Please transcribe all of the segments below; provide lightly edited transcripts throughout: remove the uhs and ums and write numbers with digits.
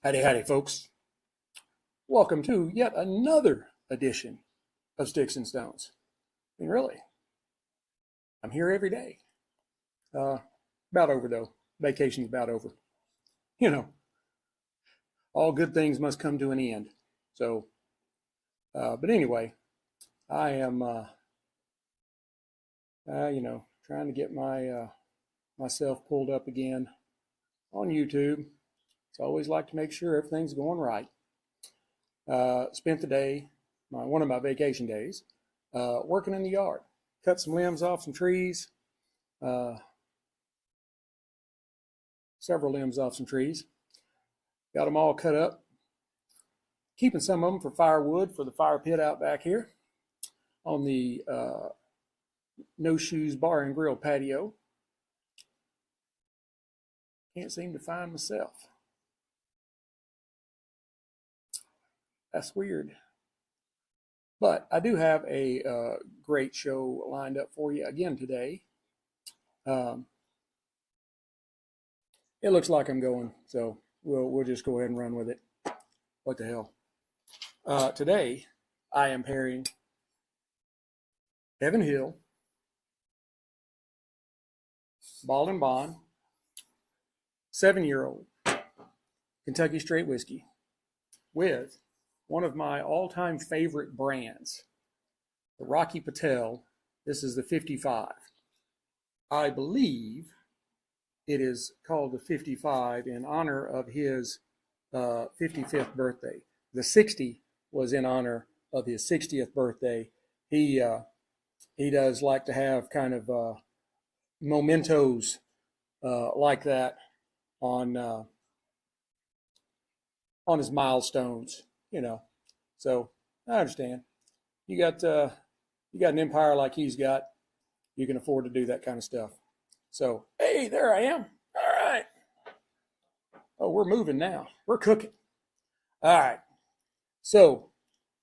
Howdy, howdy, folks. Welcome to yet another edition of Sticks and Stones. I mean, really, I'm here every day. About over, though. Vacation's about over. You know, all good things must come to an end. So, but anyway, I am, trying to get myself pulled up again on YouTube. So I always like to make sure everything's going right. Spent the day, one of my vacation days, working in the yard. Cut some limbs off some trees, several limbs off some trees. Got them all cut up. Keeping some of them for firewood for the fire pit out back here on the No Shoes Bar and Grill patio. Can't seem to find myself. That's weird. But I do have a great show lined up for you again today. It looks like I'm going, so we'll just go ahead and run with it. What the hell? Today, I am pairing Heaven Hill Bottled-in-Bond 7-year-old Kentucky straight whiskey with one of my all-time favorite brands, the Rocky Patel. This is the 55. I believe it is called the 55 in honor of his 55th birthday. The 60 was in honor of his 60th birthday. He does like to have kind of mementos like that on his milestones. So I understand. You got an empire like he's got, you can afford to do that kind of stuff. So, hey, there I am. All right. Oh, we're moving now. We're cooking. All right. So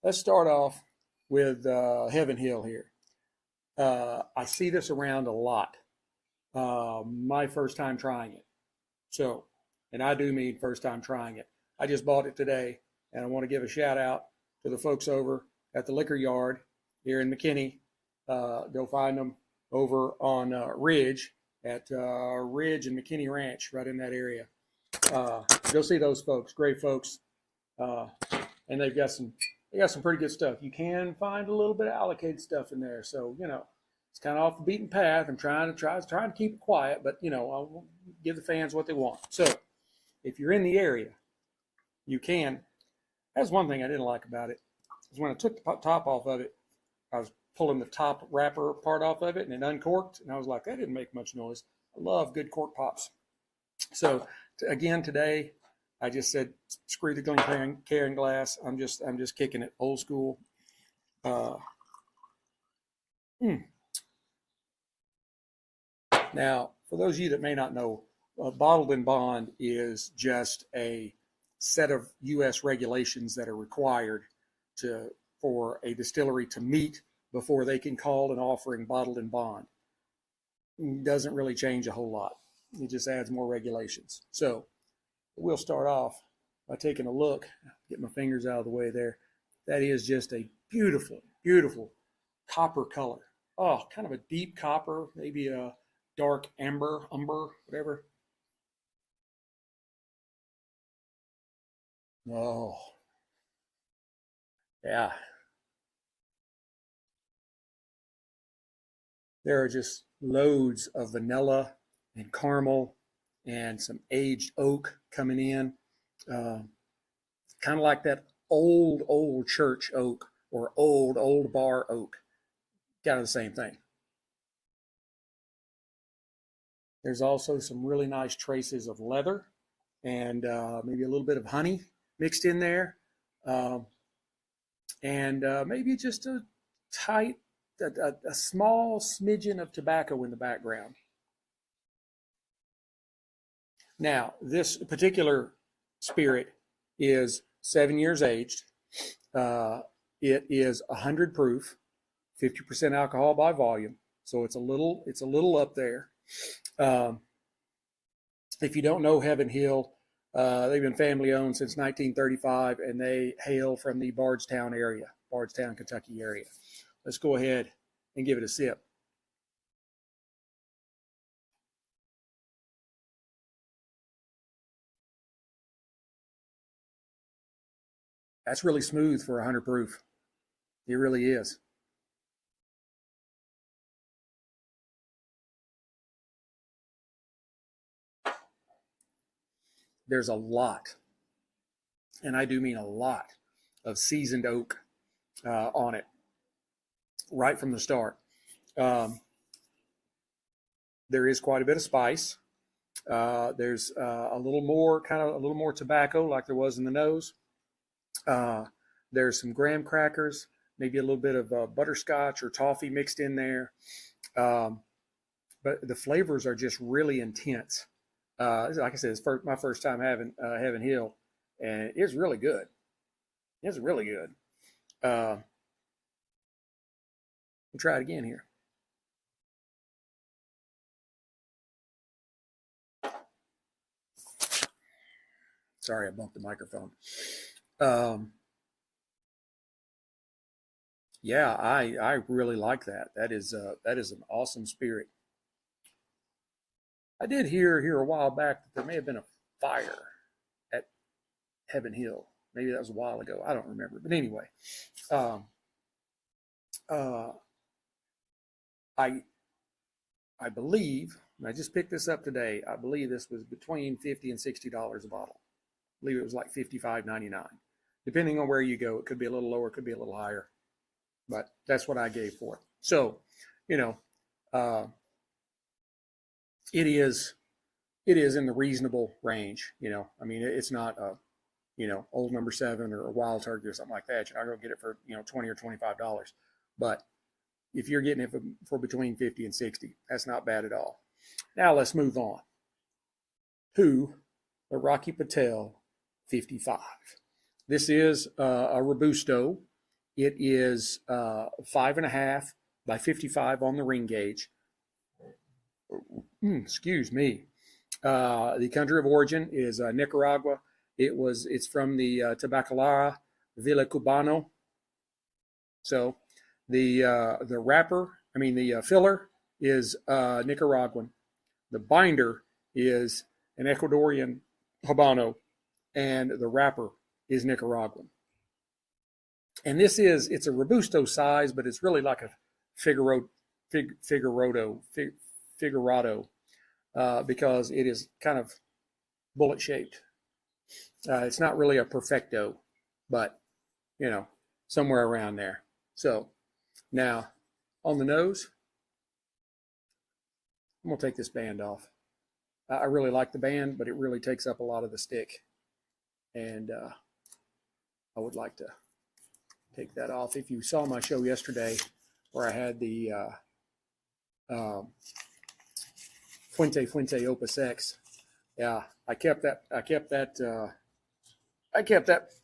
let's start off with Heaven Hill here. I see this around a lot. My first time trying it. So, and I do mean first time trying it. I just bought it today. And I want to give a shout out to the folks over at the liquor yard here in McKinney. Go find them over on Ridge at Ridge and McKinney Ranch, right in that area. Go see those folks, great folks, and they've got some pretty good stuff. You can find a little bit of allocated stuff in there, so it's kind of off the beaten path. I'm trying to keep it quiet, but I'll give the fans what they want. So if you're in the area, you can. That's one thing I didn't like about it, is when I took the top off of it, I was pulling the top wrapper part off of it, and it uncorked, and I was like, that didn't make much noise. I love good cork pops. So again, today, I just said, screw the Glencairn glass. I'm just kicking it old school. Now, for those of you that may not know, Bottled-in-Bond is just a set of U.S. regulations that are required for a distillery to meet before they can call an offering Bottled-in-Bond. It doesn't really change a whole lot. It just adds more regulations. So we'll start off by taking a look. Get my fingers out of the way there. That is just a beautiful, beautiful copper color. Oh, kind of a deep copper, maybe a dark umber, whatever. Oh, yeah. There are just loads of vanilla and caramel and some aged oak coming in. Kind of like that old church oak or old bar oak. Kind of the same thing. There's also some really nice traces of leather and maybe a little bit of honey mixed in there, and maybe just a small smidgen of tobacco in the background. Now, this particular spirit is 7 years aged. It is 100 proof, 50% alcohol by volume, so it's a little up there. If you don't know Heaven Hill, They've been family owned since 1935, and they hail from the Bardstown area, Bardstown, Kentucky area. Let's go ahead and give it a sip. That's really smooth for 100 proof. It really is. There's a lot, and I do mean a lot, of seasoned oak on it right from the start. There is quite a bit of spice. There's a little more tobacco, like there was in the nose. There's some graham crackers, maybe a little bit of butterscotch or toffee mixed in there. But the flavors are just really intense. Like I said, it's my first time having Heaven Hill, and it's really good. It's really good. We'll try it again here. Sorry, I bumped the microphone. Yeah, I really like that. That is an awesome spirit. I did hear a while back that there may have been a fire at Heaven Hill. Maybe that was a while ago. I don't remember. But anyway, I believe, and I just picked this up today, I believe this was between $50 and $60 a bottle. I believe it was like $55.99. Depending on where you go, it could be a little lower, it could be a little higher. But that's what I gave for it. So, you know, it is in the reasonable range. You know, I mean, it's not a, Old Number 7 or a Wild Turkey or something like that. You're not going to get it for, $20 or $25. But if you're getting it for between 50 and 60, that's not bad at all. Now let's move on to the Rocky Patel 55. This is a Robusto. It is 5.5 by 55 on the ring gauge. Excuse me. The country of origin is Nicaragua. It's from the Tabacalera Villa Cubano. So the filler is Nicaraguan. The binder is an Ecuadorian Habano, and the wrapper is Nicaraguan. And it's a Robusto size, but it's really like a Figurado, because it is kind of bullet shaped. It's not really a Perfecto, but somewhere around there. So now on the nose, I'm gonna take this band off. I really like the band, but it really takes up a lot of the stick, and I would like to take that off. If you saw my show yesterday, where I had the Fuente Opus X, yeah, I kept that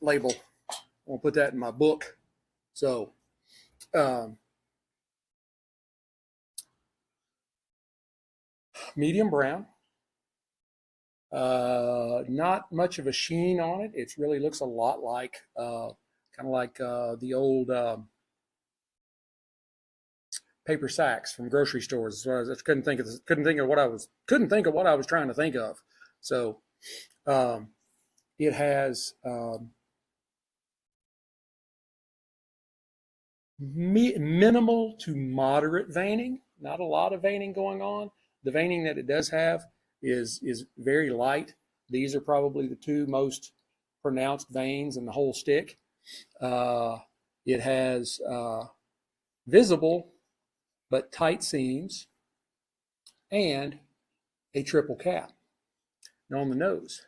label. I'm gonna put that in my book. So, medium brown. Not much of a sheen on it. It really looks a lot like the old paper sacks from grocery stores. So I couldn't think of what I was trying to think of. So it has minimal to moderate veining. Not a lot of veining going on. The veining that it does have is very light. These are probably the two most pronounced veins in the whole stick. It has visible but tight seams and a triple cap. Now on the nose,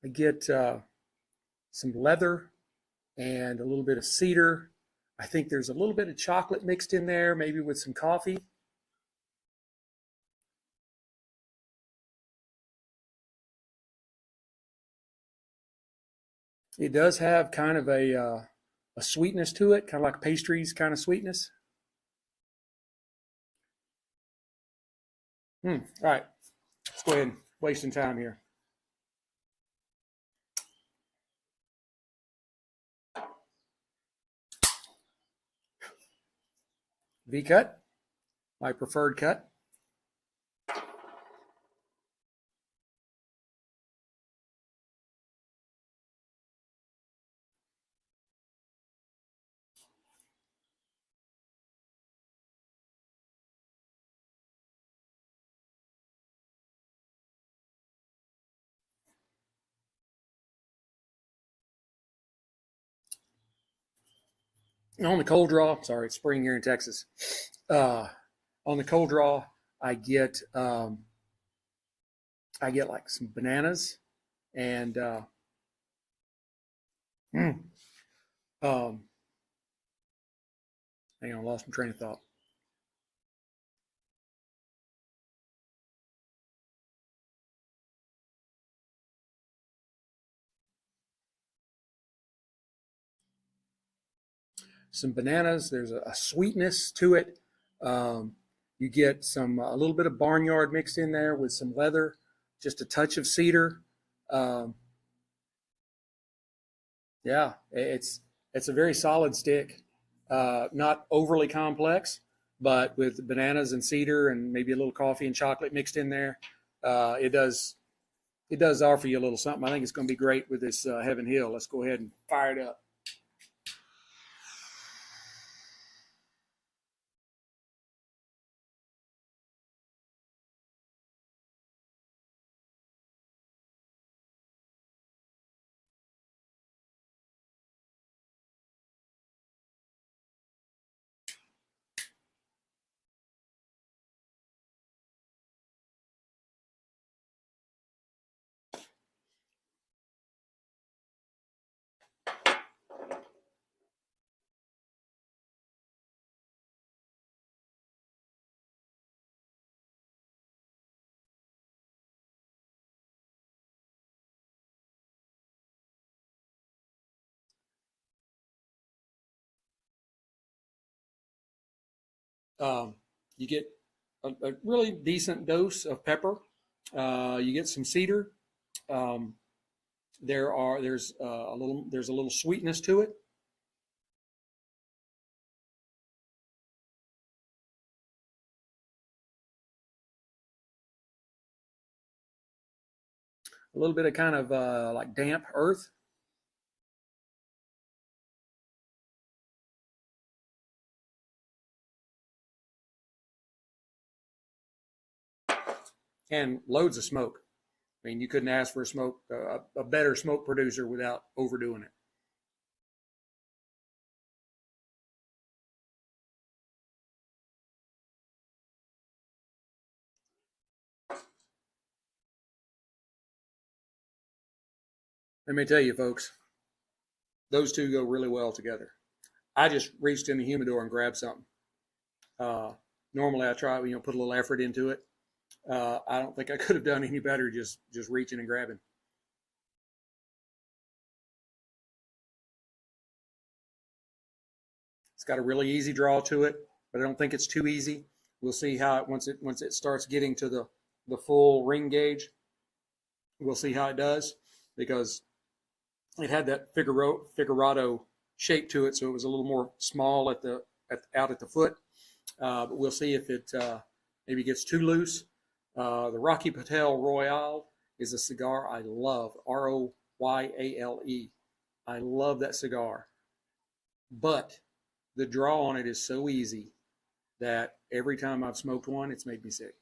I get some leather and a little bit of cedar. I think there's a little bit of chocolate mixed in there, maybe with some coffee. It does have kind of a a sweetness to it, kind of like pastries kind of sweetness. All right, let's go ahead and wasting time here. V-cut, my preferred cut. On the cold draw, sorry, it's spring here in Texas. On the cold draw, I get like some bananas and hang on, I lost my train of thought. Some bananas. There's a sweetness to it. You get a little bit of barnyard mixed in there with some leather, just a touch of cedar. Yeah, it's a very solid stick. Not overly complex, but with bananas and cedar and maybe a little coffee and chocolate mixed in there, it does offer you a little something. I think it's going to be great with this Heaven Hill. Let's go ahead and fire it up. You get a really decent dose of pepper. You get some cedar. Um, there's a little sweetness to it. A little bit of kind of like damp earth. And loads of smoke. I mean, you couldn't ask for a better smoke producer without overdoing it. Let me tell you, folks, those two go really well together. I just reached in the humidor and grabbed something. Uh, Normally, I try, put a little effort into it. I don't think I could have done any better just reaching and grabbing. It's got a really easy draw to it, but I don't think it's too easy. We'll see how once it starts getting to the full ring gauge, we'll see how it does, because it had that figurado shape to it, so it was a little more small out at the foot. But we'll see if it maybe gets too loose. The Rocky Patel Royale is a cigar I love. Royale. I love that cigar, but the draw on it is so easy that every time I've smoked one, it's made me sick.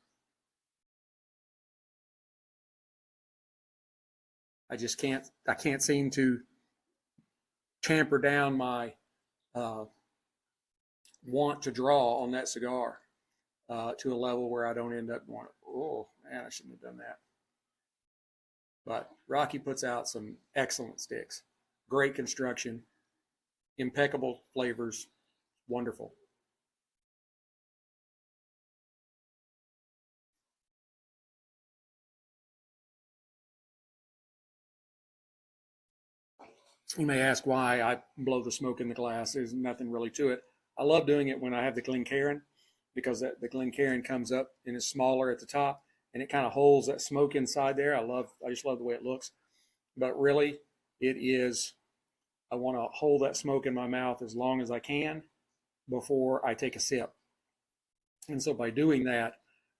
I can't seem to tamper down my want to draw on that cigar to a level where I don't end up going, oh man, I shouldn't have done that. But Rocky puts out some excellent sticks, great construction, impeccable flavors, wonderful. You may ask why I blow the smoke in the glass. There's nothing really to it. I love doing it when I have the Glencairn, because the Glencairn comes up and is smaller at the top, and it kind of holds that smoke inside there. I just love the way it looks. But really, it is, I want to hold that smoke in my mouth as long as I can before I take a sip. And so by doing that,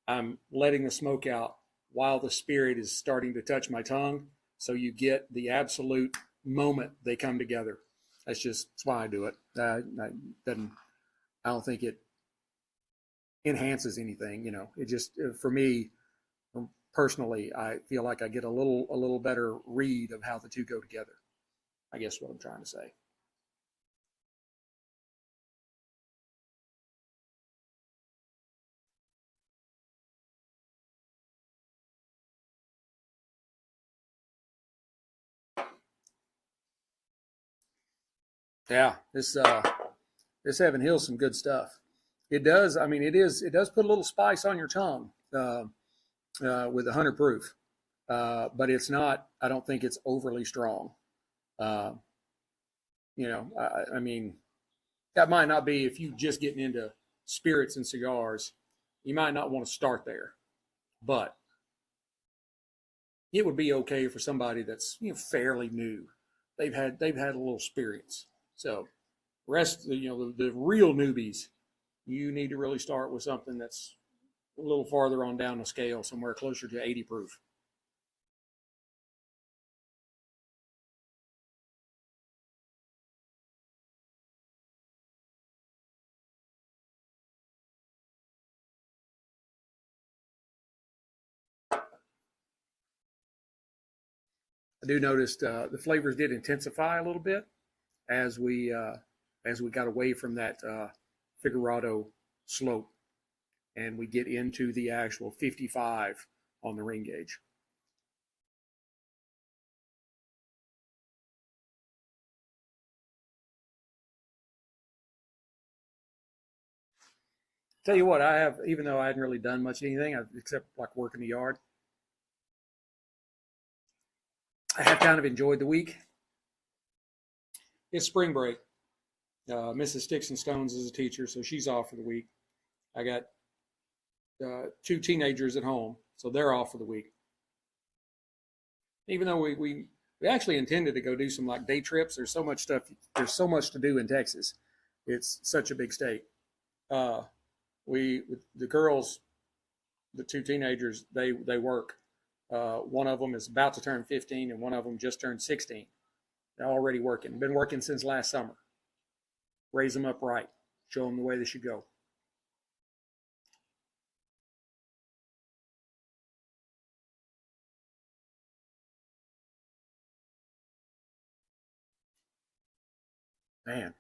I'm letting the smoke out while the spirit is starting to touch my tongue. So you get the absolute moment they come together. That's why I do it. I don't think it enhances anything. It just, for me personally, I feel like I get a little better read of how the two go together. I guess what I'm trying to say. Yeah, this Heaven Hill's some good stuff. It does. I mean, it does put a little spice on your tongue with 100 proof, but it's not. I don't think it's overly strong. Uh, I mean, that might not be if you just getting into spirits and cigars. You might not want to start there, but it would be okay for somebody that's fairly new. They've had a little experience. So the real newbies, you need to really start with something that's a little farther on down the scale, somewhere closer to 80 proof. I do notice the flavors did intensify a little bit as we got away from that Figurado slope, and we get into the actual 55 on the ring gauge. Tell you what, even though I hadn't really done much anything except like work in the yard, I have kind of enjoyed the week. It's spring break. Mrs. Sticks-n-Stonez is a teacher, so she's off for the week. I got two teenagers at home, so they're off for the week. Even though we actually intended to go do some like day trips, there's so much stuff. There's so much to do in Texas. It's such a big state. The girls, the two teenagers, they work. One of them is about to turn 15, and one of them just turned 16. They're already working. Been working since last summer. Raise them up right. Show them the way they should go. Man,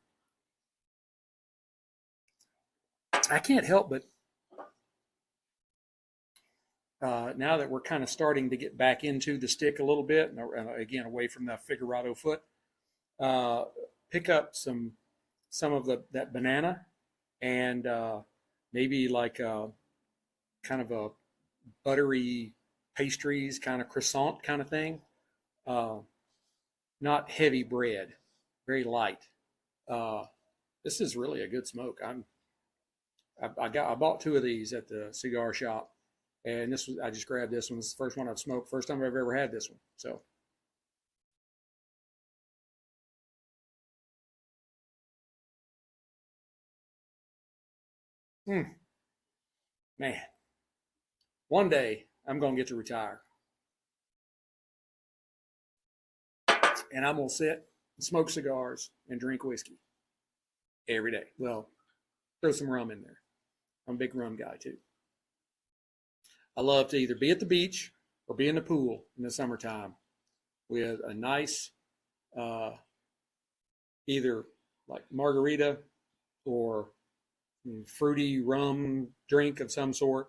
I can't help but now that we're kind of starting to get back into the stick a little bit, and again away from the Figurado foot, pick up some of that banana and maybe like kind of a buttery pastries kind of croissant kind of thing. Not heavy bread, very light. This is really a good smoke. I bought two of these at the cigar shop, and I just grabbed this one. It's the first one I've smoked. First time I've ever had this one. So. Man, one day I'm going to get to retire. And I'm going to sit and smoke cigars and drink whiskey every day. Well, throw some rum in there. I'm a big rum guy too. I love to either be at the beach or be in the pool in the summertime with a nice either like margarita or fruity rum drink of some sort,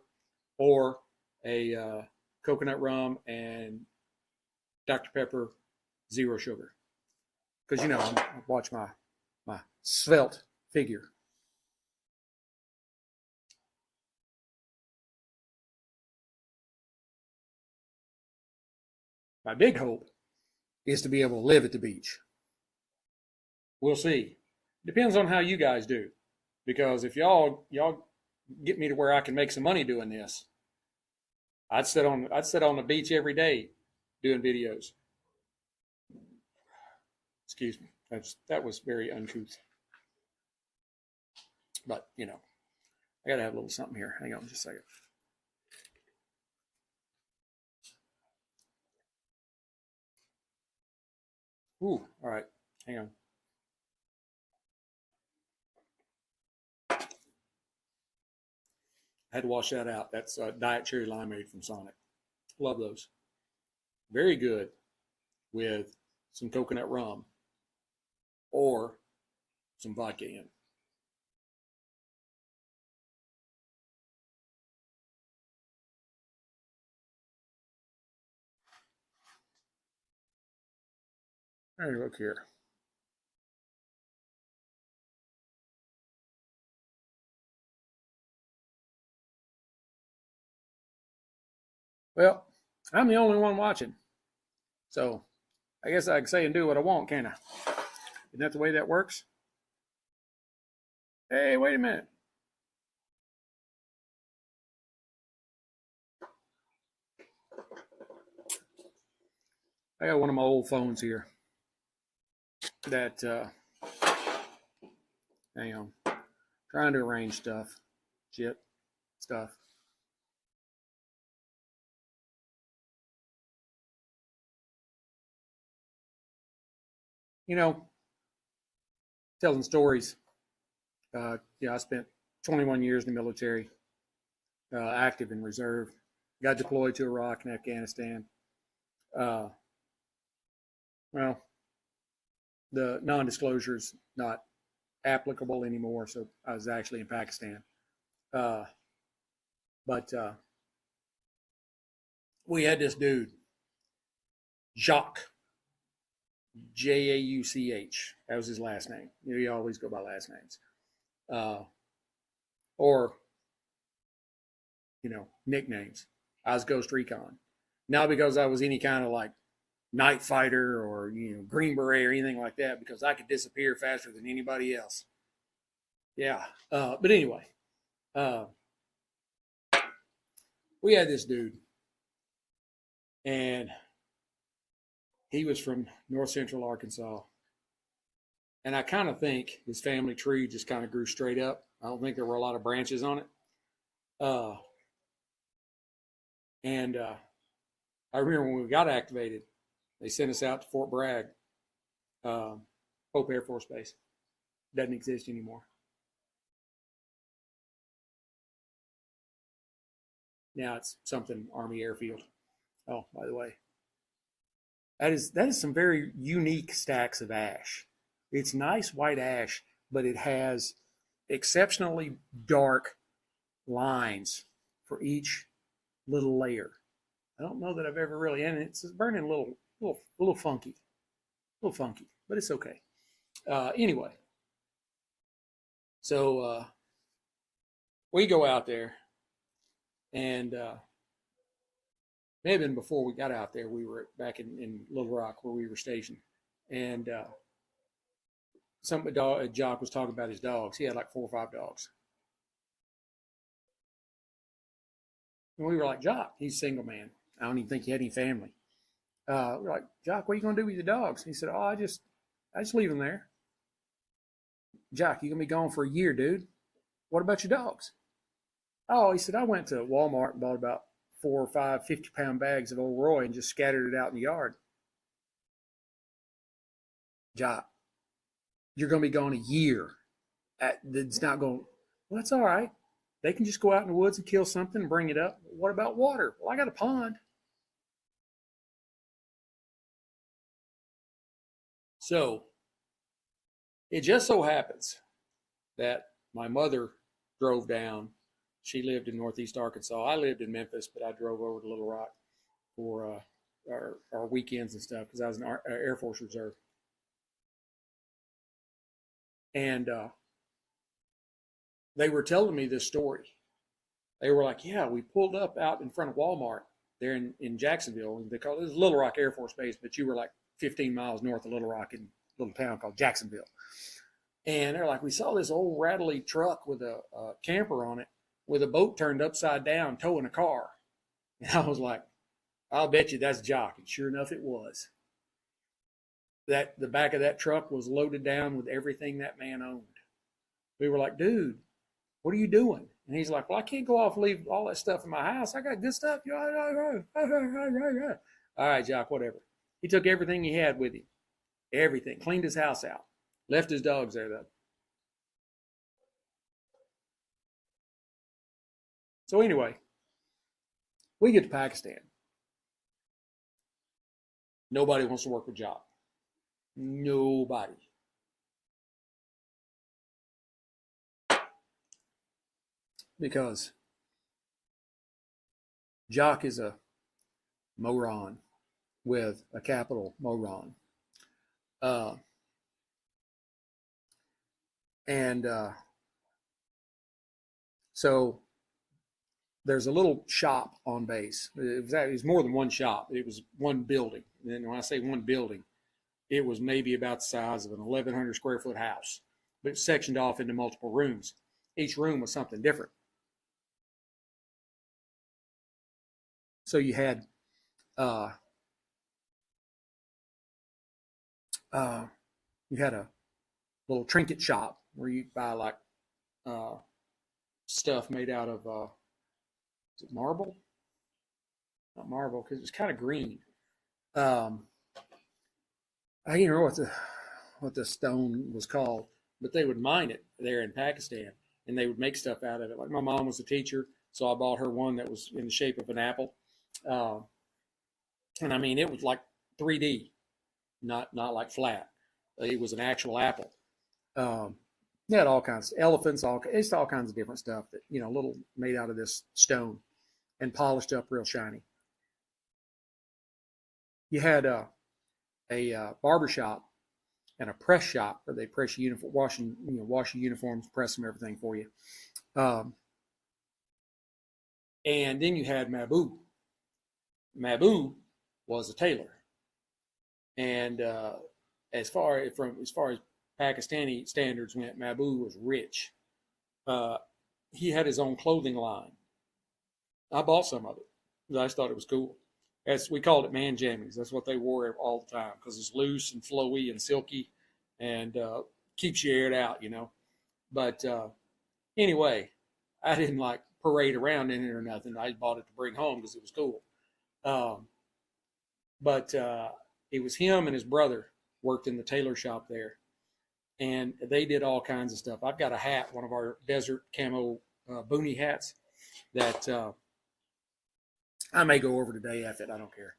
or a coconut rum and Dr. Pepper, 0 sugar. Because I watch my svelte figure. My big hope is to be able to live at the beach. We'll see. Depends on how you guys do, because if y'all get me to where I can make some money doing this, I'd sit on the beach every day doing videos. Excuse me. That was very uncouth. But I gotta have a little something here. Hang on just a second. Ooh, all right. Hang on. I had to wash that out. That's Diet Cherry Limeade from Sonic. Love those. Very good with some coconut rum or some vodka in. All right, look here. Well, I'm the only one watching. So I guess I can say and do what I want, can't I? Isn't that the way that works? Hey, wait a minute. I got one of my old phones here that, hang on, trying to arrange stuff. Telling stories. I spent 21 years in the military, active in reserve. Got deployed to Iraq and Afghanistan. Well, the non-disclosure is not applicable anymore, so I was actually in Pakistan. But we had this dude, Jacques, Jauch. That was his last name. You always go by last names. Or nicknames. I was Ghost Recon. Not because I was any kind of like night fighter or Green Beret or anything like that, because I could disappear faster than anybody else. Yeah. But anyway, we had this dude, and he was from north central Arkansas. And I kind of think his family tree just kind of grew straight up. I don't think there were a lot of branches on it. And I remember when we got activated, they sent us out to Fort Bragg, Pope Air Force Base. Doesn't exist anymore. Now it's something Army Airfield. Oh, by the way, that is some very unique stacks of ash. It's nice white ash, but it has exceptionally dark lines for each little layer. I don't know that I've ever really, and it's burning a little funky, but it's okay. Anyway, so we go out there, and may have been before we got out there. We were back in Little Rock where we were stationed, and Jock was talking about his dogs. He had like 4 or 5 dogs. And we were like, Jock, he's a single man. I don't even think he had any family. We're like, Jock, what are you going to do with your dogs? He said, I just leave them there. Jock, you're going to be gone for a year, dude. What about your dogs? Oh, he said, I went to Walmart and bought about 4 or 5 50-pound bags of Old Roy and just scattered it out in the yard. Jock, you're going to be gone a year. It's not going, well, that's all right. They can just go out in the woods and kill something and bring it up. What about water? Well, I got a pond. So it just so happens that my mother drove down. She lived in Northeast Arkansas. I lived in Memphis, but I drove over to Little Rock for our weekends and stuff because I was in Air Force Reserve. And they were telling me this story. They were like, yeah, we pulled up out in front of Walmart there in Jacksonville. They call it Little Rock Air Force Base, but you were like 15 miles north of Little Rock in little town called Jacksonville. And they're like, we saw this old rattly truck with a camper on it with a boat turned upside down towing a car. And I was like, I'll bet you that's Jock. And sure enough, it was. The back of that truck was loaded down with everything that man owned. We were like, dude, what are you doing? And he's like, well, I can't go off and leave all that stuff in my house. I got good stuff. All right, Jock, whatever. He took everything he had with him. Everything. Cleaned his house out. Left his dogs there, though. So anyway, we get to Pakistan. Nobody wants to work with Jock. Nobody. Because Jock is a moron with a capital moron. So there's a little shop on base. It was more than one shop. It was one building. And when I say one building, it was maybe about the size of an 1,100 square foot house, but it's sectioned off into multiple rooms. Each room was something different. So you had a little trinket shop where you buy like stuff made out of is it marble? Not marble, because it's kind of green. I can't remember what the stone was called, but they would mine it there in Pakistan, and they would make stuff out of it. Like my mom was a teacher, so I bought her one that was in the shape of an apple, and I mean it was like 3D, not like flat. It was an actual apple. They had all kinds of elephants, all kinds of different stuff that little made out of this stone and polished up real shiny. You had a barber shop and a press shop where they press your uniform, wash your uniforms, press them, everything for you. And then you had Mabu. Mabu was a tailor, and as far as Pakistani standards went, Mabu was rich. He had his own clothing line. I bought some of it because I just thought it was cool. As we called it, man jammies. That's what they wore all the time because it's loose and flowy and silky, and keeps you aired out, But anyway, I didn't like parade around in it or nothing. I bought it to bring home because it was cool. But it was him and his brother worked in the tailor shop there, and they did all kinds of stuff. I've got a hat, one of our desert camo boonie hats that I may go over today after it. I don't care.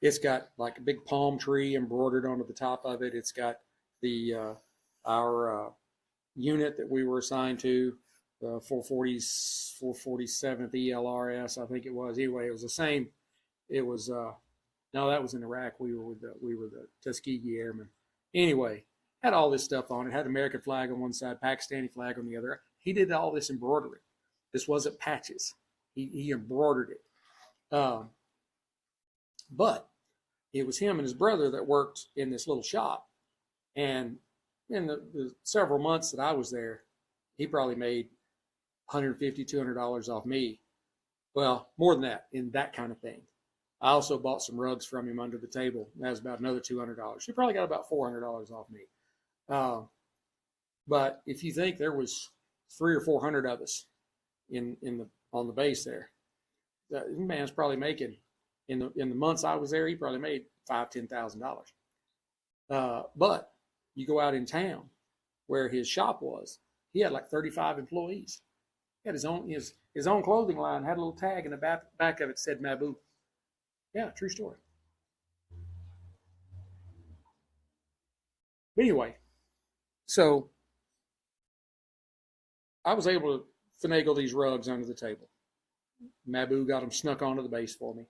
It's got like a big palm tree embroidered onto the top of it. It's got our unit that we were assigned to, the 447th ELRS, I think it was. Anyway, it was the same. It was no, that was in Iraq. We were the Tuskegee Airmen. Anyway, had all this stuff on it. Had American flag on one side, Pakistani flag on the other. He did all this embroidery. This wasn't patches. He embroidered it. But it was him and his brother that worked in this little shop. And in the several months that I was there, he probably made $150, $200 off me. Well, more than that in that kind of thing. I also bought some rugs from him under the table. That was about another $200. He probably got about $400 off me. But if you think there was 300 or 400 of us on the base there, that man's probably making in the months I was there, he probably made $5,000-$10,000. But you go out in town where his shop was, he had like 35 employees. He had his own clothing line, had a little tag in the back of it that said Mabu. Yeah, true story. But anyway, so I was able to finagle these rugs under the table. Mabu got them snuck onto the base for me.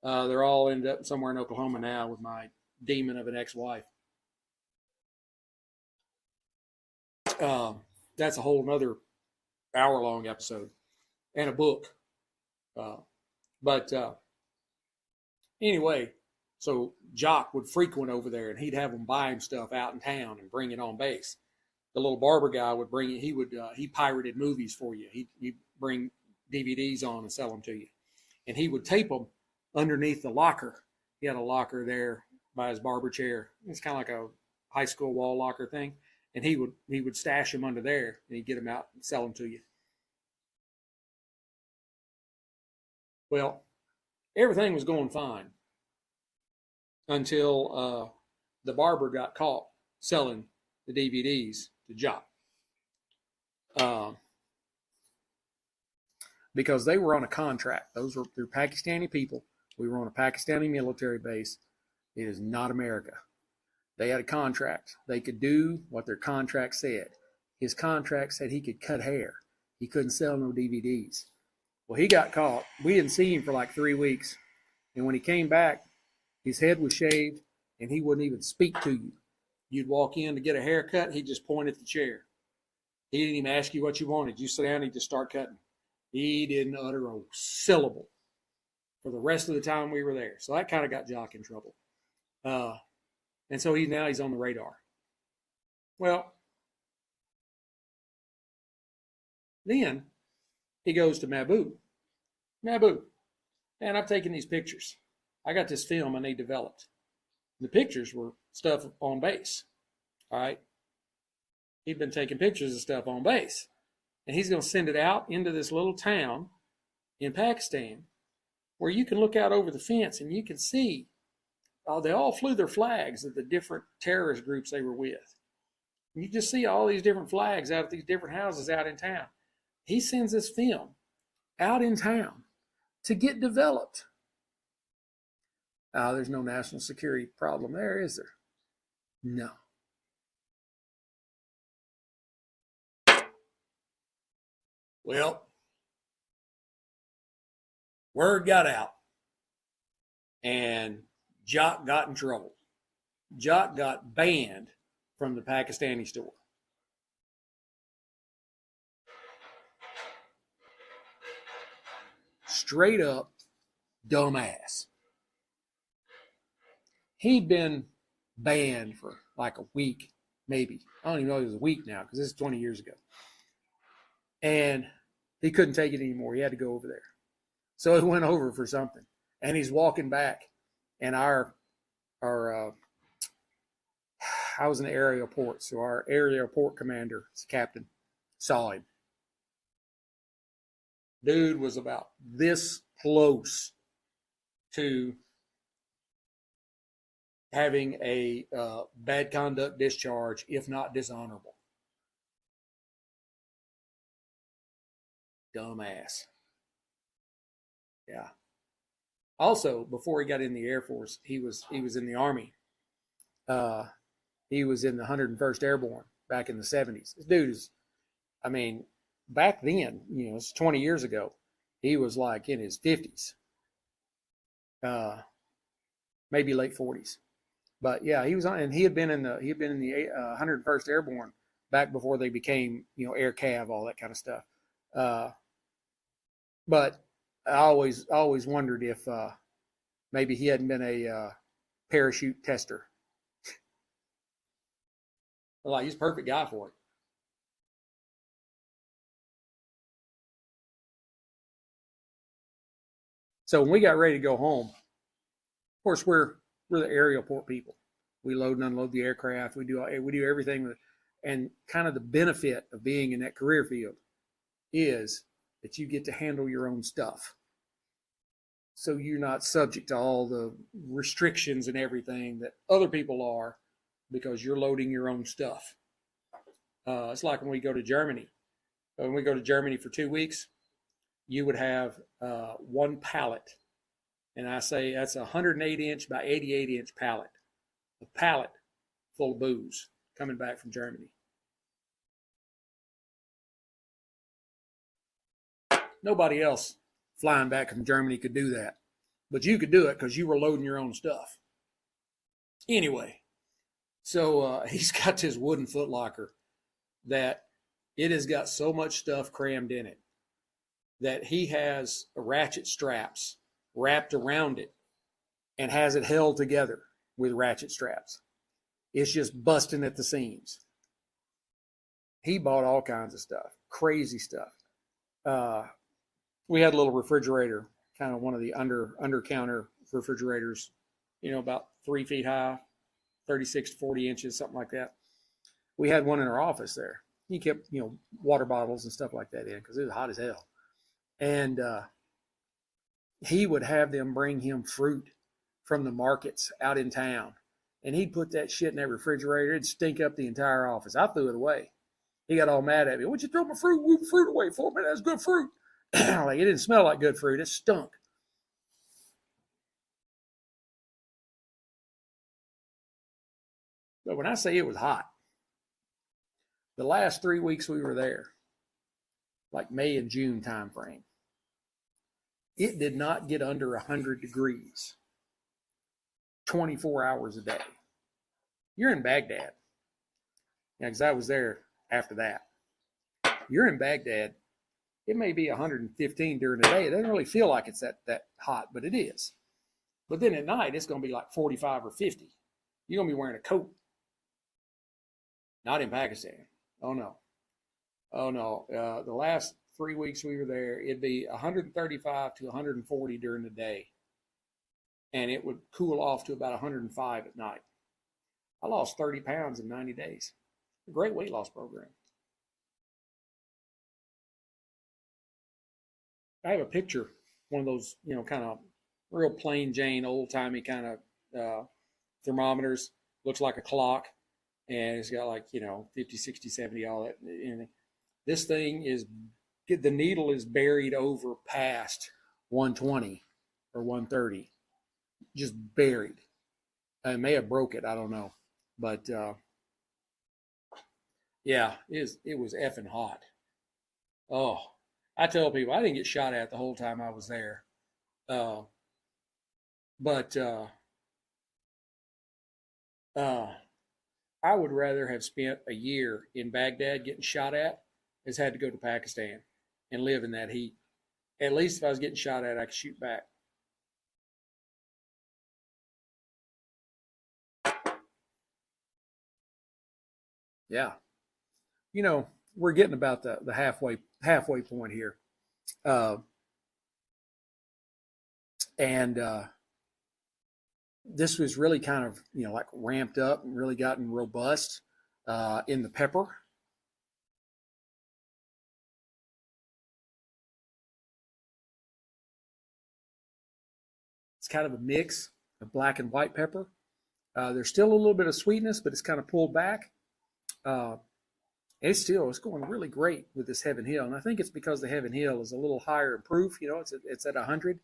They're all ended up somewhere in Oklahoma now with my demon of an ex-wife. That's a whole nother hour-long episode and a book. But anyway, so Jock would frequent over there, and he'd have them buy him stuff out in town and bring it on base. The little barber guy would bring it. He pirated movies for you. He'd bring DVDs on and sell them to you, and he would tape them underneath the locker. He had a locker there by his barber chair. It's kind of like a high school wall locker thing, and he would stash them under there, and he'd get them out and sell them to you. Well, everything was going fine until the barber got caught selling the DVDs to Jock. Because they were on a contract. Those were through Pakistani people. We were on a Pakistani military base. It is not America. They had a contract. They could do what their contract said. His contract said he could cut hair. He couldn't sell no DVDs. Well, he got caught. We didn't see him for like 3 weeks. And when he came back, his head was shaved, and he wouldn't even speak to you. You'd walk in to get a haircut, he'd just point at the chair. He didn't even ask you what you wanted. You sit down, he'd just start cutting. He didn't utter a syllable for the rest of the time we were there. So that kind of got Jock in trouble. And so he's on the radar. Well, then he goes to Mabu, man, I've taken these pictures. I got this film I need developed. The pictures were stuff on base. All right. He'd been taking pictures of stuff on base. And he's going to send it out into this little town in Pakistan where you can look out over the fence and you can see they all flew their flags of the different terrorist groups they were with. And you just see all these different flags out at these different houses out in town. He sends this film out in town to get developed. There's no national security problem there, is there? No. Well, word got out, and Jock got in trouble. Jock got banned from the Pakistani store. Straight up dumbass. He'd been banned for like a week, maybe. I don't even know if it was a week now because this is 20 years ago. And he couldn't take it anymore. He had to go over there. So he went over for something. And he's walking back. And I was in the area port. So our area port commander, captain, saw him. Dude was about this close to having a bad conduct discharge, if not dishonorable. Dumbass. Yeah. Also, before he got in the Air Force, he was in the Army. He was in the 101st Airborne back in the 70s. This dude is, I mean, back then, it's 20 years ago, he was like in his 50s, maybe late 40s. But yeah, he was on, and he had been in the 101st Airborne back before they became, Air Cav, all that kind of stuff. But I always wondered if maybe he hadn't been a parachute tester. Like, he's a perfect guy for it. So when we got ready to go home, of course we're the aerial port people. We load and unload the aircraft. We do everything. And kind of the benefit of being in that career field is that you get to handle your own stuff. So you're not subject to all the restrictions and everything that other people are because you're loading your own stuff. It's like when we go to Germany. When we go to Germany for 2 weeks, you would have one pallet. And I say that's a 108-inch by 88-inch pallet. A pallet full of booze coming back from Germany. Nobody else flying back from Germany could do that. But you could do it because you were loading your own stuff. Anyway, so he's got this wooden footlocker that it has got so much stuff crammed in it that he has ratchet straps wrapped around it and has it held together with ratchet straps. It's just busting at the seams. He bought all kinds of stuff, crazy stuff. We had a little refrigerator, kind of one of the under counter refrigerators, about 3 feet high, 36 to 40 inches, something like that. We had one in our office there. He kept, water bottles and stuff like that in because it was hot as hell. And he would have them bring him fruit from the markets out in town. And he'd put that shit in that refrigerator. It'd stink up the entire office. I threw it away. He got all mad at me. What'd you throw my fruit away for, man? That's good fruit. Like, it didn't smell like good fruit. It stunk. But when I say it was hot, the last 3 weeks we were there, like May and June time frame, it did not get under 100 degrees 24 hours a day. You're in Baghdad. Yeah, because I was there after that. You're in Baghdad. It may be 115 during the day. It doesn't really feel like it's that hot, but it is. But then at night, it's going to be like 45 or 50. You're going to be wearing a coat. Not in Pakistan. Oh, no. Oh, no. The last 3 weeks we were there, it'd be 135 to 140 during the day. And it would cool off to about 105 at night. I lost 30 pounds in 90 days. A great weight loss program. I have a picture, one of those, kind of real plain Jane, old-timey kind of thermometers. Looks like a clock. And it's got 50, 60, 70, all that. And this thing the needle is buried over past 120 or 130. Just buried. I may have broke it. I don't know. But, yeah, it was effing hot. Oh, I tell people I didn't get shot at the whole time I was there. But I would rather have spent a year in Baghdad getting shot at as had to go to Pakistan and live in that heat. At least if I was getting shot at, I could shoot back. Yeah. We're getting about the halfway point here. And this was really kind of, like ramped up and really gotten robust in the pepper. It's kind of a mix of black and white pepper. There's still a little bit of sweetness, but it's kind of pulled back. It's going really great with this Heaven Hill. And I think it's because the Heaven Hill is a little higher in proof. It's at 100.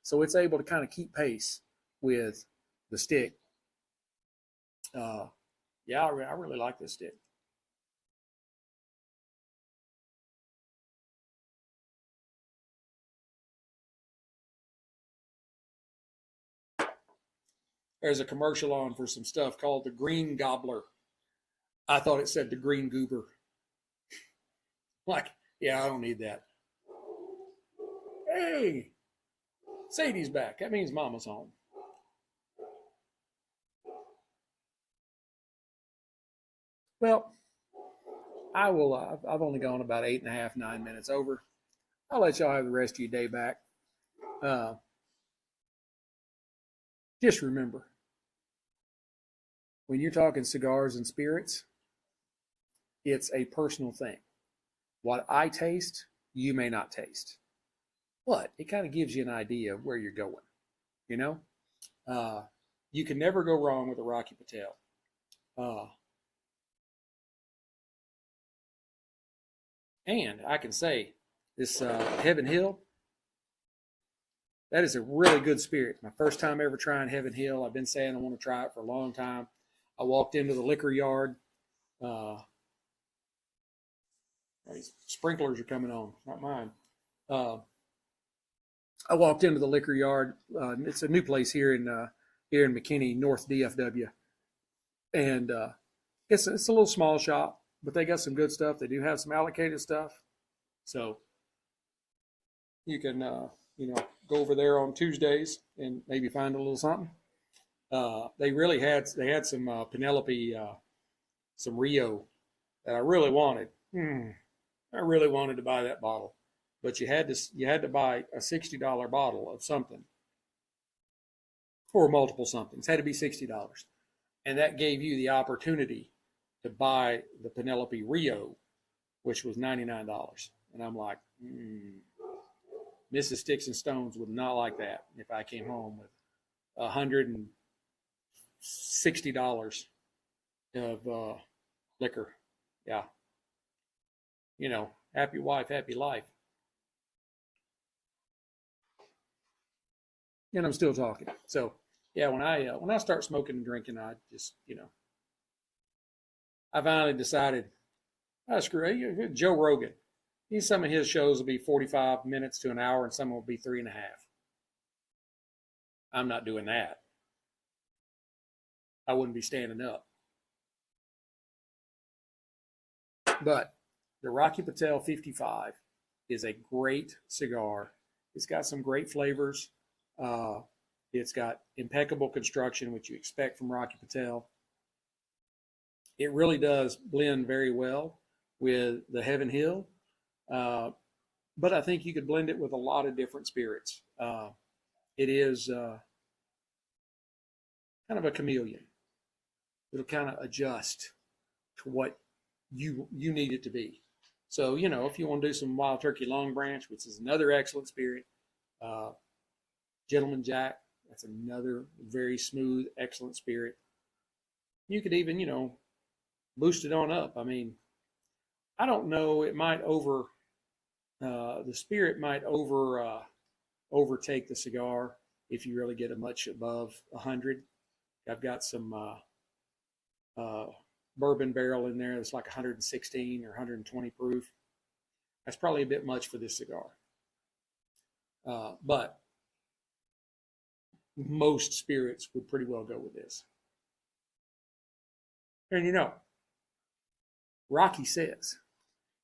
So it's able to kind of keep pace with the stick. Yeah, I really like this stick. There's a commercial on for some stuff called the Green Gobbler. I thought it said the Green Goober. Like, yeah, I don't need that. Hey, Sadie's back. That means Mama's home. Well, I will. I've only gone about 8.5, 9 minutes over. I'll let y'all have the rest of your day back. Just remember, when you're talking cigars and spirits, it's a personal thing. What I taste, you may not taste. But it kind of gives you an idea of where you're going. You can never go wrong with a Rocky Patel. And I can say this Heaven Hill, that is a really good spirit. My first time ever trying Heaven Hill. I've been saying I want to try it for a long time. I walked into the liquor yard. These sprinklers are coming on, not mine. I walked into the liquor yard. It's a new place here in McKinney, North DFW, and it's a little small shop, but they got some good stuff. They do have some allocated stuff, so you can go over there on Tuesdays and maybe find a little something. They had some Penelope, some Rio that I really wanted. I really wanted to buy that bottle, but you had to buy a $60 bottle of something or multiple somethings. It had to be $60, and that gave you the opportunity to buy the Penelope Rio, which was $99. And I'm like, Mrs. Sticks-n-Stonez would not like that if I came home with $160 of liquor. Yeah. You know, happy wife, happy life. And I'm still talking. So, yeah, when I start smoking and drinking, I just, I finally decided, screw it. Joe Rogan. Some of his shows will be 45 minutes to an hour, and some will be 3.5. I'm not doing that. I wouldn't be standing up. But the Rocky Patel 55 is a great cigar. It's got some great flavors. It's got impeccable construction, which you expect from Rocky Patel. It really does blend very well with the Heaven Hill. But I think you could blend it with a lot of different spirits. It is kind of a chameleon. It'll kind of adjust to what you need it to be. So, if you want to do some Wild Turkey Long Branch, which is another excellent spirit, Gentleman Jack, that's another very smooth, excellent spirit. You could even, boost it on up. I mean, I don't know, it might the spirit might overtake the cigar if you really get it much above 100. I've got some bourbon barrel in there that's like 116 or 120 proof. That's probably a bit much for this cigar. But most spirits would pretty well go with this. And Rocky says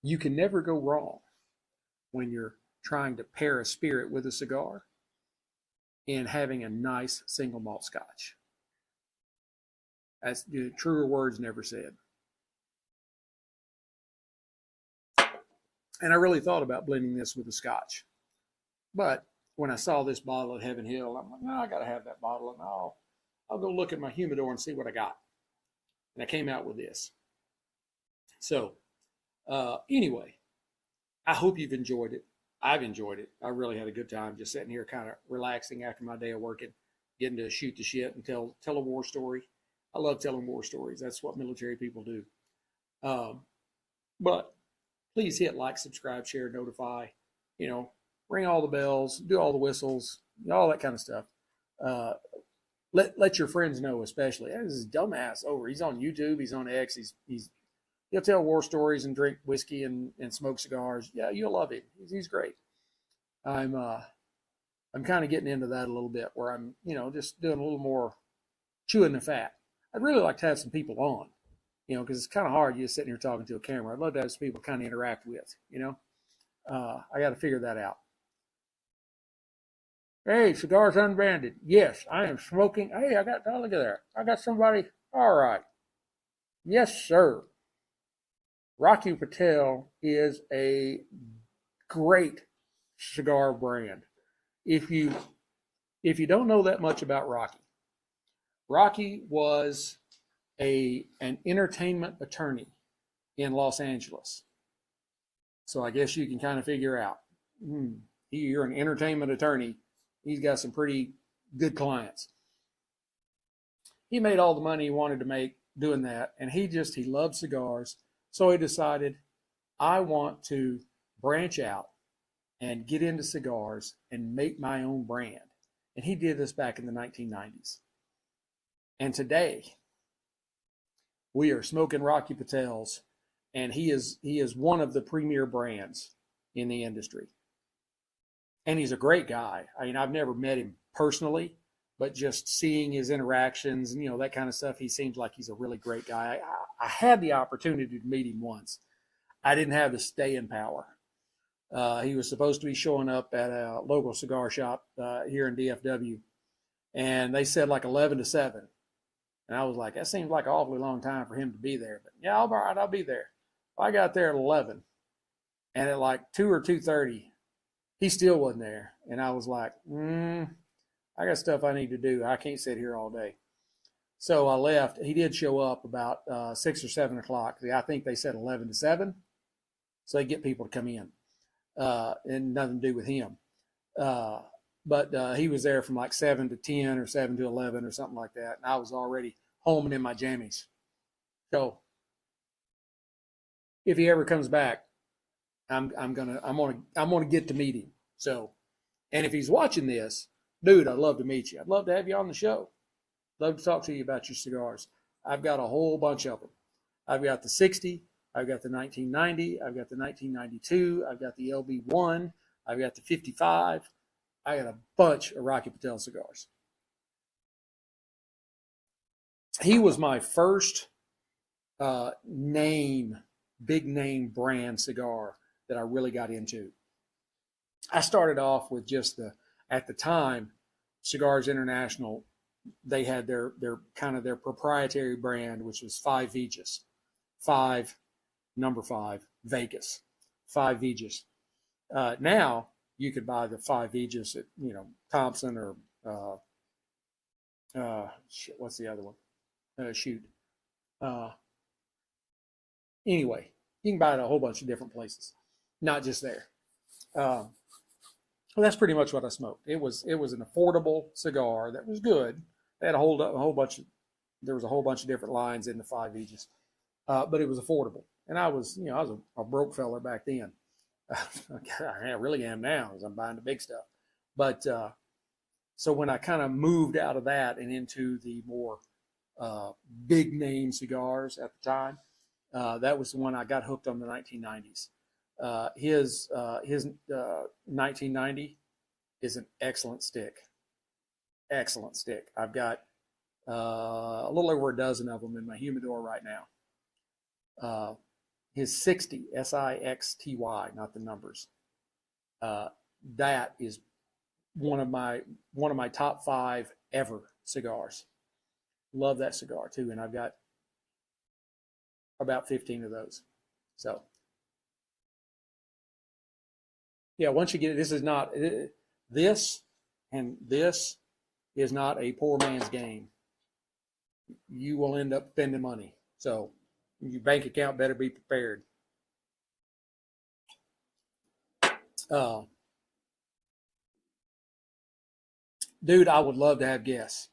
you can never go wrong when you're trying to pair a spirit with a cigar and having a nice single malt scotch. That's truer words never said. And I really thought about blending this with a scotch. But when I saw this bottle at Heaven Hill, I'm like, no, I got to have that bottle, and I'll go look in my humidor and see what I got. And I came out with this. So, anyway, I hope you've enjoyed it. I've enjoyed it. I really had a good time just sitting here kind of relaxing after my day of working, getting to shoot the shit and tell a war story. I love telling war stories. That's what military people do. But please hit like, subscribe, share, notify, ring all the bells, do all the whistles, all that kind of stuff. Let your friends know, especially. This is dumbass over. He's on YouTube. He's on X. He'll tell war stories and drink whiskey and smoke cigars. Yeah, you'll love him. He's great. I'm kind of getting into that a little bit, where I'm just doing a little more chewing the fat. I'd really like to have some people on, because it's kind of hard just sitting here talking to a camera. I'd love to have some people kind of interact with. I got to figure that out. Hey, Cigars Unbranded. Yes, I am smoking. Hey, look at there. I got somebody. All right. Yes, sir. Rocky Patel is a great cigar brand. If you don't know that much about Rocky was an entertainment attorney in Los Angeles. So I guess you can kind of figure out, you're an entertainment attorney. He's got some pretty good clients. He made all the money he wanted to make doing that, and he loved cigars. So he decided, I want to branch out and get into cigars and make my own brand. And he did this back in the 1990s. And today, we are smoking Rocky Patels, and he is one of the premier brands in the industry. And he's a great guy. I mean, I've never met him personally, but just seeing his interactions and, that kind of stuff, he seems like he's a really great guy. I had the opportunity to meet him once. I didn't have the staying power. He was supposed to be showing up at a local cigar shop here in DFW, and they said like 11 to 7. And I was like, that seems like an awfully long time for him to be there. But yeah, all right, I'll be there. Well, I got there at 11, and at like 2 or 2:30, he still wasn't there. And I was like, I got stuff I need to do. I can't sit here all day. So I left. He did show up about 6 or 7 o'clock. I think they said 11 to 7. So they get people to come in. And nothing to do with him. But he was there from like 7 to 10 or 7 to 11 or something like that. And I was already home and in my jammies. So if he ever comes back, I'm gonna get to meet him. So, and if he's watching this, dude, I'd love to meet you. I'd love to have you on the show. Love to talk to you about your cigars. I've got a whole bunch of them. I've got the 60, I've got the 1990, I've got the 1992, I've got the LB1, I've got the 55. I got a bunch of Rocky Patel cigars. He was my first big name brand cigar that I really got into. I started off with just at the time, Cigars International, they had their kind of their proprietary brand, which was 5 Vegas, 5, number 5, Vegas, 5 Vegas. Now you could buy the 5 Vegas at, Thompson or, what's the other one? Anyway, you can buy it at a whole bunch of different places, not just there. Well, that's pretty much what I smoked. It was an affordable cigar that was good. They had a whole bunch of different lines in the 5 Vegas, but it was affordable. And I was a broke fella back then. I really am now, because I'm buying the big stuff. But so when I kind of moved out of that and into the more big name cigars at the time, that was the one I got hooked on, the 1990s. His 1990 is an excellent stick. Excellent stick. I've got a little over a dozen of them in my humidor right now. His 60, S-I-X-T-Y, not the numbers. That is one of my top 5 ever cigars. Love that cigar too, and I've got about 15 of those. So yeah, once you get it, this is not a poor man's game. You will end up spending money. So your bank account better be prepared. Dude, I would love to have guests.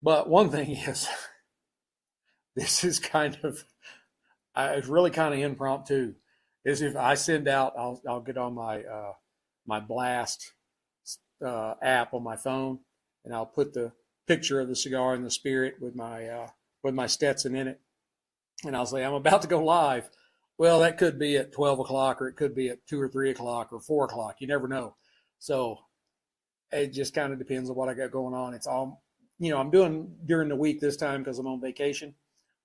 But one thing is, this is it's really kind of impromptu. Is if I send out, I'll get on my Blast app on my phone, and I'll put the picture of the cigar and the spirit with my Stetson in it, and I'll say I'm about to go live. Well, that could be at 12 o'clock, or it could be at 2 or 3 o'clock or 4 o'clock. You never know. So it just kind of depends on what I got going on. It's all, I'm doing during the week this time because I'm on vacation,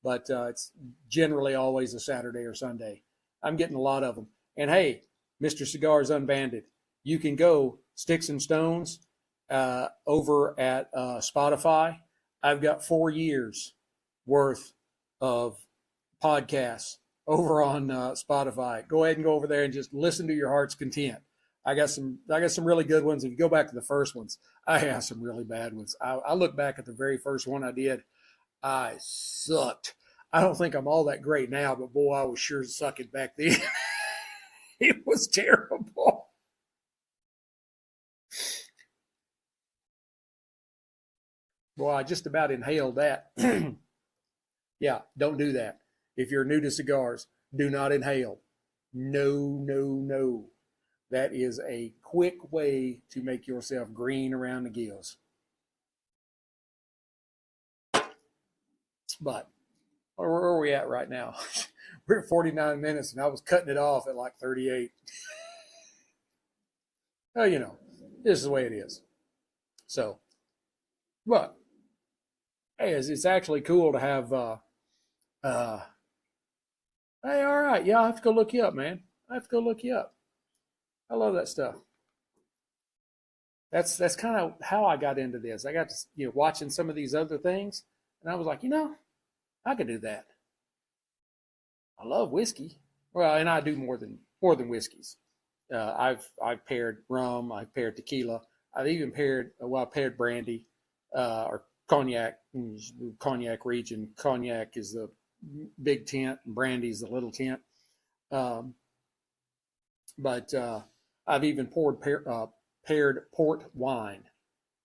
but it's generally always a Saturday or Sunday. I'm getting a lot of them. And hey, Mr. Cigars Unbanded, you can go Sticks-n-Stonez over at Spotify. I've got 4 years worth of podcasts over on Spotify. Go ahead and go over there and just listen to your heart's content. I got some really good ones. If you go back to the first ones, I have some really bad ones. I look back at the very first one I did. I sucked. I don't think I'm all that great now, but boy, I was sure sucking back then. It was terrible. Boy, I just about inhaled that. Yeah, don't do that. If you're new to cigars, do not inhale. No, no, no. That is a quick way to make yourself green around the gills. But where are we at right now? We're at 49 minutes, and I was cutting it off at like 38. Oh, this is the way it is. So, but hey, it's actually cool to have. Hey, all right, yeah, I have to go look you up, man. I have to go look you up. I love that stuff. That's kind of how I got into this. I got to watching some of these other things, and I was like, I could do that. I love whiskey. Well, and I do more than whiskeys. I've paired rum. I've paired tequila. I've even paired brandy or cognac. Cognac region. Cognac is the big tent, and brandy is the little tent. But I've even paired port wine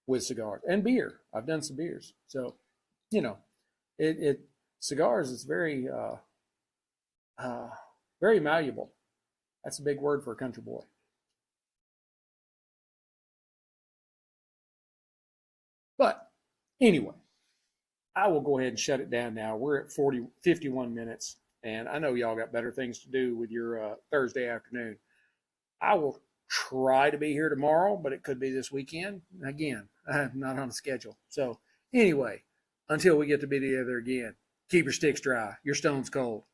with cigars and beer. I've done some beers. So, it cigars is very very malleable. That's a big word for a country boy. But anyway, I will go ahead and shut it down now. We're at 51 minutes, and I know y'all got better things to do with your Thursday afternoon. I will try to be here tomorrow, but it could be this weekend. Again, I'm not on a schedule. So anyway, until we get to be together again, keep your sticks dry, your stones cold.